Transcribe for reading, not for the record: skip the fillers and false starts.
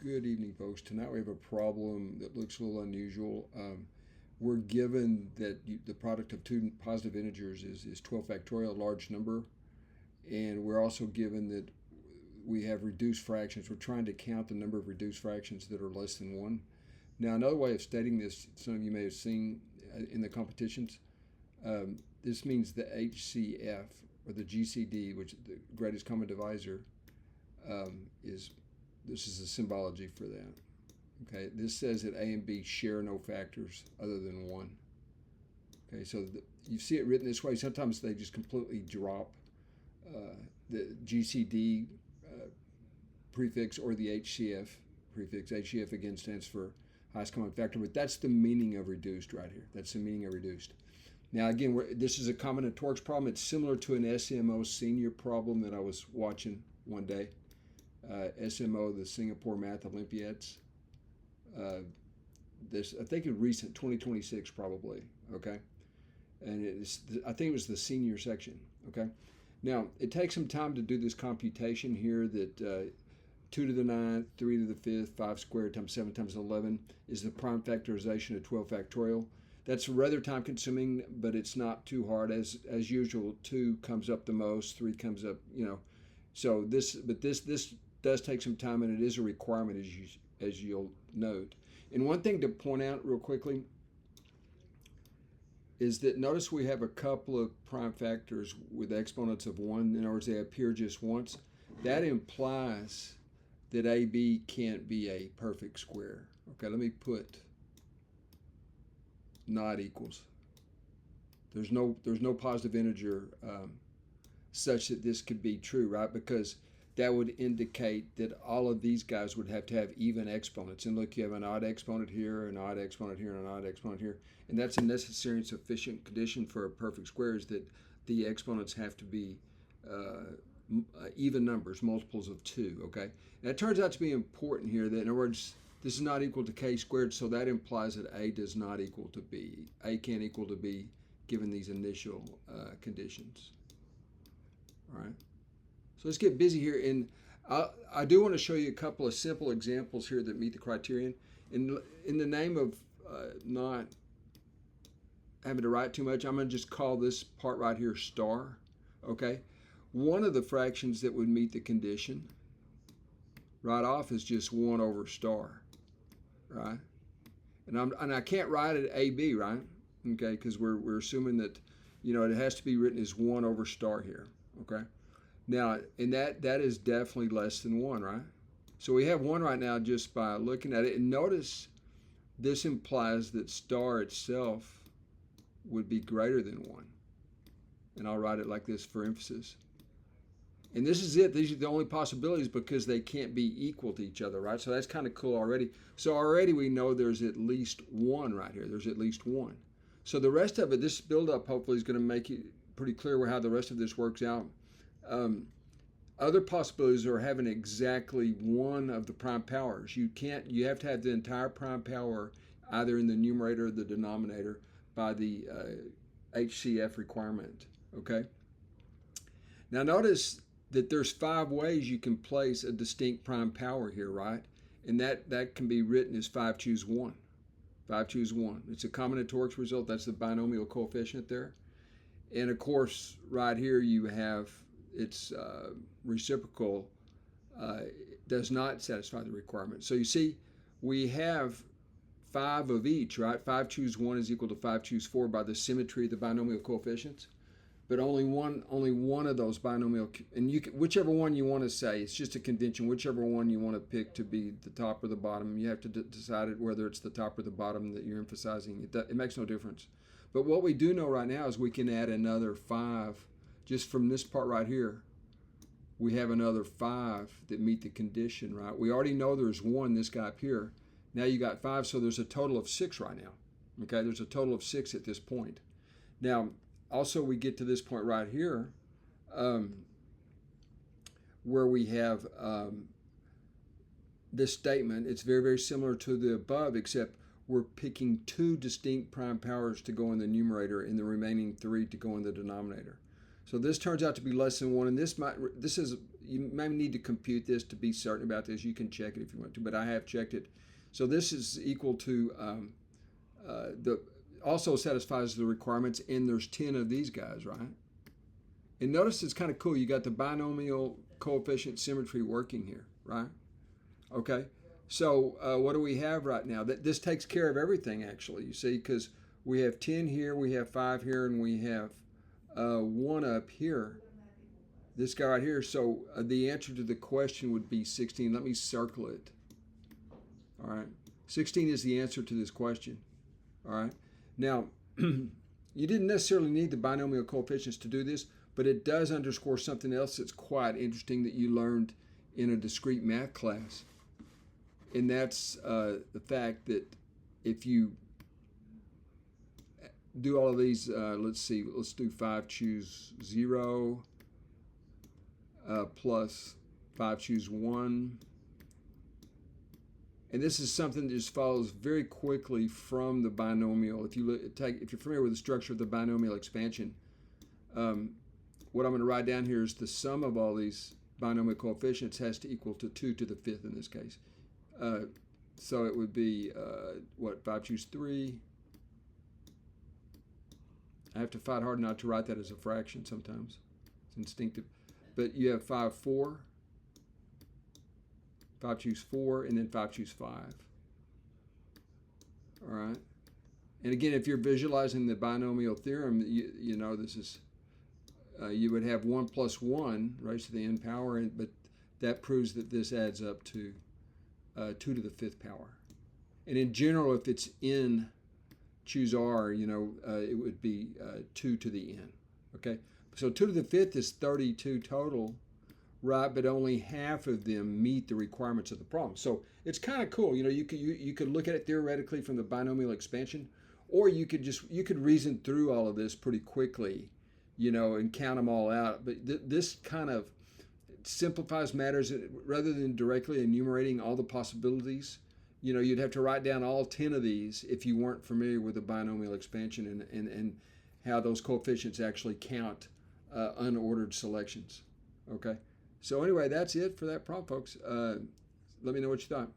Good evening, folks. Tonight we have a problem that looks a little unusual. We're given that the product of two positive integers is 12 factorial, a large number, and we're also given that we have reduced fractions. We're trying to count the number of reduced fractions that are less than 1. Now, another way of stating this, some of you may have seen in the competitions, this means the HCF, or the GCD, which is the greatest common divisor, this is the symbology for that. Okay, this says that A and B share no factors other than 1. Okay, so you see it written this way. Sometimes they just completely drop the GCD prefix or the HCF prefix. HCF again stands for highest common factor, but that's the meaning of reduced right here. That's the meaning of reduced. Now again, this is a combinatorics problem. It's similar to an SMO Senior problem that I was watching one day. SMO, the Singapore Math Olympiads. This, I think, in recent 2026 probably. Okay, and I think it was the senior section. Okay, now it takes some time to do this computation here. That 2 to the 9th, 3 to the 5th, 5 squared times 7 times 11 is the prime factorization of 12 factorial. That's rather time consuming, but it's not too hard. As usual, 2 comes up the most, 3 comes up, So this does take some time, and it is a requirement, as you'll note. And one thing to point out real quickly is that notice we have a couple of prime factors with exponents of 1. In other words, they appear just once. That implies that AB can't be a perfect square. Okay, let me put not equals. There's no positive integer such that this could be true, right? Because that would indicate that all of these guys would have to have even exponents. And look, you have an odd exponent here, an odd exponent here, and an odd exponent here. And that's a necessary and sufficient condition for a perfect square, is that the exponents have to be even numbers, multiples of 2, okay? And it turns out to be important here that, in other words, this is not equal to k squared, so that implies that A does not equal to B. A can't equal to B given these initial conditions, all right? So let's get busy here. And I do want to show you a couple of simple examples here that meet the criterion. In the name of not having to write too much, I'm going to just call this part right here star, okay? One of the fractions that would meet the condition right off is just 1 over star, right? And I can't write it AB, right? Okay, because we're assuming that, it has to be written as 1 over star here, okay? Now, and that is definitely less than 1, right? So we have 1 right now just by looking at it. And notice this implies that star itself would be greater than 1. And I'll write it like this for emphasis. And this is it. These are the only possibilities because they can't be equal to each other, right? So that's kind of cool already. So already we know there's at least 1 right here. There's at least 1. So the rest of it, this buildup hopefully is going to make it pretty clear how the rest of this works out. Other possibilities are having exactly 1 of the prime powers. You have to have the entire prime power either in the numerator or the denominator by the HCF requirement, okay? Now notice that there's 5 ways you can place a distinct prime power here, right? And that can be written as 5 choose 1. 5 choose 1. It's a combinatorics result. That's the binomial coefficient there. And of course, right here you have its reciprocal does not satisfy the requirement. So you see, we have 5 of each, right? 5 choose 1 is equal to 5 choose 4 by the symmetry of the binomial coefficients. But only one of those binomial, and whichever one you want to say, it's just a convention. Whichever one you want to pick to be the top or the bottom, you have to decide whether it's the top or the bottom that you're emphasizing. It makes no difference. But what we do know right now is we can add another 5 just from this part right here. We have another 5 that meet the condition, right? We already know there's 1, this guy up here. Now you got 5, so there's a total of 6 right now. Okay, there's a total of 6 at this point. Now, also we get to this point right here where we have this statement. It's very, very similar to the above, except we're picking 2 distinct prime powers to go in the numerator and the remaining 3 to go in the denominator. So this turns out to be less than 1, and this is, you may need to compute this to be certain about this. You can check it if you want to, but I have checked it. So this is equal to also satisfies the requirements, and there's 10 of these guys, right? And notice it's kind of cool. You got the binomial coefficient symmetry working here, right? Okay. So what do we have right now? This takes care of everything, actually, you see, because we have 10 here, we have 5 here, and we have 1 up here. This guy right here. So the answer to the question would be 16. Let me circle it. All right. 16 is the answer to this question. All right. Now, you didn't necessarily need the binomial coefficients to do this, but it does underscore something else that's quite interesting that you learned in a discrete math class. And that's the fact that if you do all of these, let's do 5 choose 0 plus 5 choose 1. And this is something that just follows very quickly from the binomial. If you're familiar with the structure of the binomial expansion, what I'm going to write down here is the sum of all these binomial coefficients has to equal to 2 to the 5th in this case. So it would be, 5 choose 3. I have to fight hard not to write that as a fraction sometimes. It's instinctive. But you have 5, 4. 5 choose 4, and then 5 choose 5. All right. And again, if you're visualizing the binomial theorem, you know this is, you would have 1 plus 1 raised to the n power, but that proves that this adds up to 2 to the 5th power. And in general, if it's n, choose r, it would be 2 to the n. Okay. So 2 to the 5th is 32 total. Right, but only half of them meet the requirements of the problem. So it's kind of cool. You could look at it theoretically from the binomial expansion, or you could reason through all of this pretty quickly, and count them all out. But this kind of simplifies matters rather than directly enumerating all the possibilities. You'd have to write down all 10 of these if you weren't familiar with the binomial expansion and how those coefficients actually count unordered selections. Okay. So anyway, that's it for that problem, folks. Let me know what you thought.